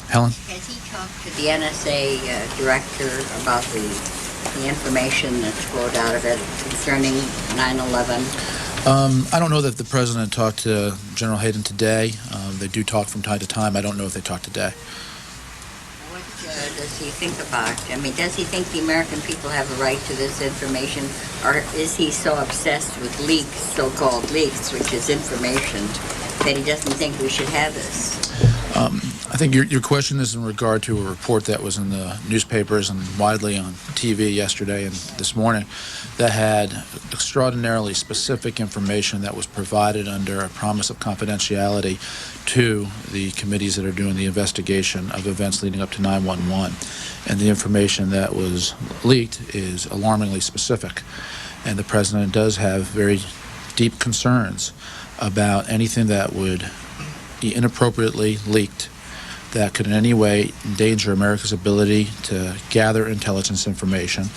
Helen? Has he talked to the NSA director about the information that's flowed out of it concerning 9/11? I don't know that the president talked to General Hayden today. They do talk from time to time. I don't know if they talked today. What does he think about? I mean, does he think the American people have a right to this information, or is he so obsessed with leaks, so-called leaks, which is information, that he doesn't think we should have this? I think your question is in regard to a report that was in the newspapers and widely on TV yesterday and this morning that had extraordinarily specific information that was provided under a promise of confidentiality to the committees that are doing the investigation of events leading up to 9/11. And the information that was leaked is alarmingly specific. And the president does have very deep concerns about anything that would be inappropriately leaked that could in any way endanger America's ability to gather intelligence information,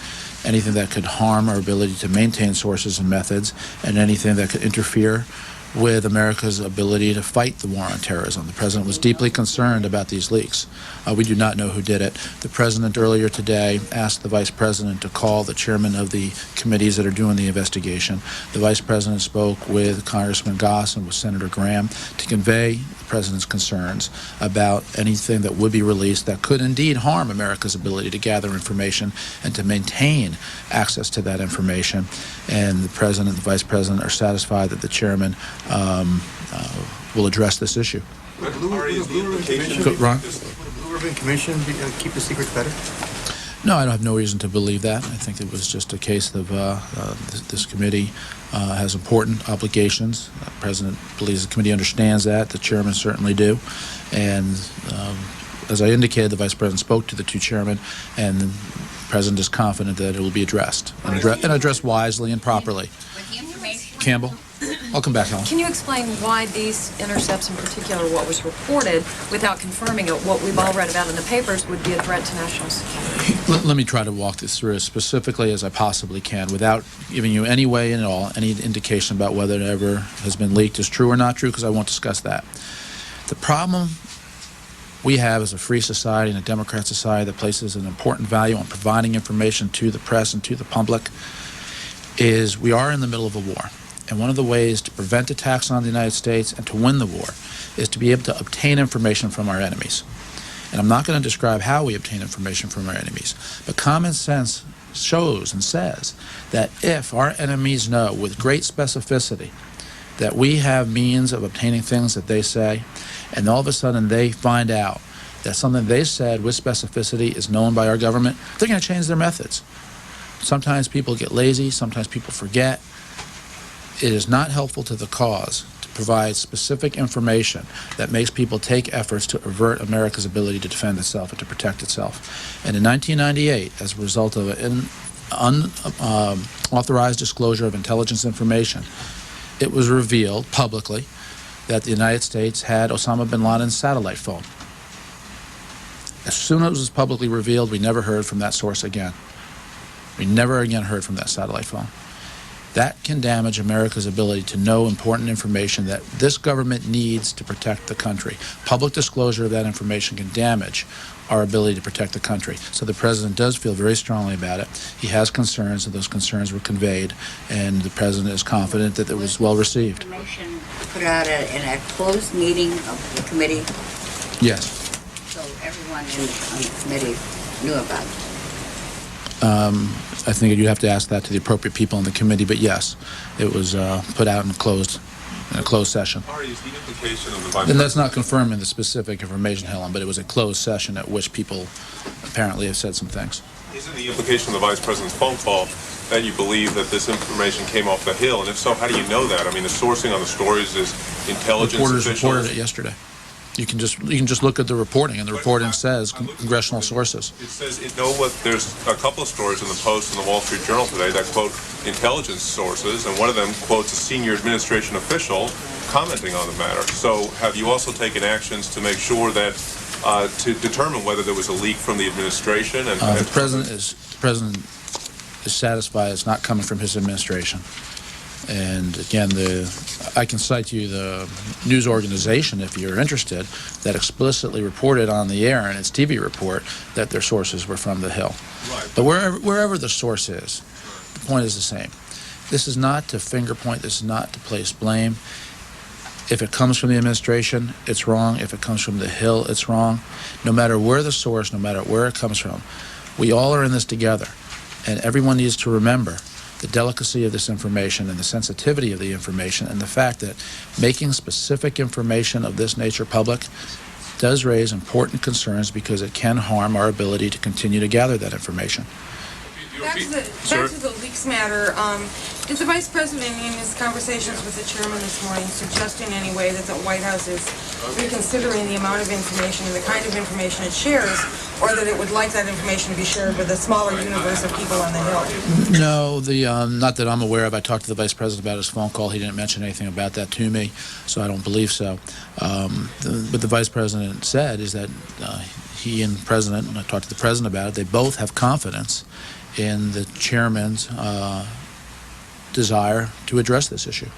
anything that could harm our ability to maintain sources and methods, and anything that could interfere with America's ability to fight the war on terrorism. The president was deeply concerned about these leaks. We do not know who did it. The president earlier today asked the vice president to call the chairman of the committees that are doing the investigation. The vice president spoke with Congressman Goss and with Senator Graham to convey the president's concerns about anything that would be released that could indeed harm America's ability to gather information and to maintain access to that information. And the president and the vice president are satisfied that the chairman will address this issue. Would the Blue Ribbon Commission keep the secrets better? No, I have no reason to believe that. I think it was just a case of this committee has important obligations. The president believes the committee understands that. The chairman certainly do. And as I indicated, the vice president spoke to the two chairmen, and the president is confident that it will be addressed and addressed wisely and properly. Campbell? I'll come back, Helen. Can you explain why these intercepts, in particular, what was reported, without confirming it, what we've all read about in the papers, would be a threat to national security? Let me try to walk this through as specifically as I possibly can without giving you any way at all, any indication about whether it ever has been leaked is true or not true, because I won't discuss that. The problem we have as a free society and a democratic society that places an important value on providing information to the press and to the public is we are in the middle of a war. And one of the ways to prevent attacks on the United States and to win the war is to be able to obtain information from our enemies. And I'm not going to describe how we obtain information from our enemies, but common sense shows and says that if our enemies know with great specificity that we have means of obtaining things that they say, and all of a sudden they find out that something they said with specificity is known by our government, they're going to change their methods. Sometimes people get lazy, sometimes people forget. It is not helpful to the cause to provide specific information that makes people take efforts to avert America's ability to defend itself and to protect itself. And in 1998, as a result of an unauthorized disclosure of intelligence information, it was revealed publicly that the United States had Osama bin Laden's satellite phone. As soon as it was publicly revealed, we never heard from that source again. We never again heard from that satellite phone. That can damage America's ability to know important information that this government needs to protect the country. Public disclosure of that information can damage our ability to protect the country. So the president does feel very strongly about it. He has concerns, and those concerns were conveyed, and the president is confident that it was well received. Information put out in a closed meeting of the committee? Yes. So everyone on the committee knew about it? I think you'd have to ask that to the appropriate people in the committee, but yes, it was put out in a closed session. Is the implication of the vice And that's not confirming the specific information, Helen, but it was a closed session at which people apparently have said some things. Isn't the implication of the vice president's phone call that you believe that this information came off the Hill? And if so, how do you know that? I mean, the sourcing on the stories is intelligence Reporters officials. reported it yesterday. You can just look at the reporting, and the reporting says congressional sources. It says, there's a couple of stories in the Post and the Wall Street Journal today that quote intelligence sources, and one of them quotes a senior administration official commenting on the matter. So have you also taken actions to make sure that, to determine whether there was a leak from the administration? And the president is satisfied it's not coming from his administration. And again, I can cite you the news organization, if you're interested, that explicitly reported on the air in its TV report that their sources were from the Hill. Right. But wherever the source is, the point is the same. This is not to finger point. This is not to place blame. If it comes from the administration, it's wrong. If it comes from the Hill, it's wrong. No matter where the source, no matter where it comes from, we all are in this together. And everyone needs to remember the delicacy of this information and the sensitivity of the information, and the fact that making specific information of this nature public does raise important concerns because it can harm our ability to continue to gather that information. Back to the leaks matter. Is the Vice President in his conversations with the Chairman this morning suggest in any way that the White House is reconsidering the amount of information and the kind of information it shares, or that it would like that information to be shared with a smaller universe of people on the Hill? No, not that I'm aware of. I talked to the Vice President about his phone call. He didn't mention anything about that to me, so I don't believe so. What the Vice President said is that he and the President, and I talked to the President about it, they both have confidence in the Chairman's desire to address this issue.